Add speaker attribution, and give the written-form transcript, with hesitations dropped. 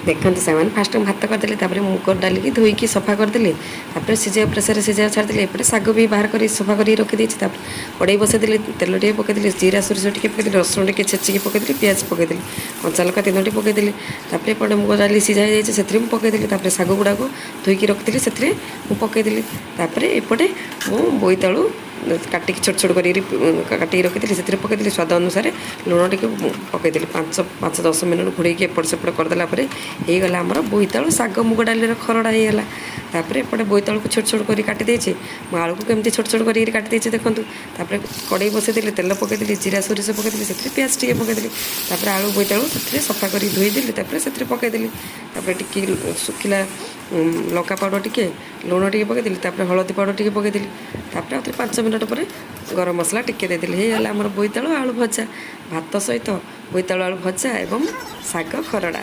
Speaker 1: देखते से फास्ट भात करदेली मुग डाल की धोईकी सफा करदेली सिझा प्रेसर सिझा छाड़ी एपटे शाग भी बाहर कर सफा कर रखी कड़े बसईदेली तेल टे पकईदेली जीरा सोरिष टे पकईदेली रसुण टे छेचिकी पकईदेली पियाज पकईदेली कंचा लका 3टी पकईदेली एपटे मुग डाल सीझा से पकईदेली शाग गुड़ा को धोईकी रखी से पकईदेली एपटे मु बोईतालु काटिक छोट छोट काटिक रखी से पकईदेली स्वाद अनुसार लुण टी पकईदेली 5-10 मिनट घोड़े एपट सेपट करदेला होगला आमर बोईतालु शाग मुग डाल खरड़ा होगला एपटे बोईतालु को छोट छोट कर काटी आलू को केमती छोट छोट कर काटी देखूँ कड़े बसईदेली तेल पकईदेली जीरा सोरिष पकईदेली से पियाज टे पकईदेली आलू बोईतालु से सफा कर धोईदेली से पकईदेली टी सुखिला लंका पाउडर टी लुण टे पकईदेली हलदी पाउडर टे पकईदेली आउे 5 मिनट पर गरम मसला टिके देदेली होगला आमर बोईतालु आलू भजा भात सहित बोईतालु आलू भजा एवं शाग खरड़ा।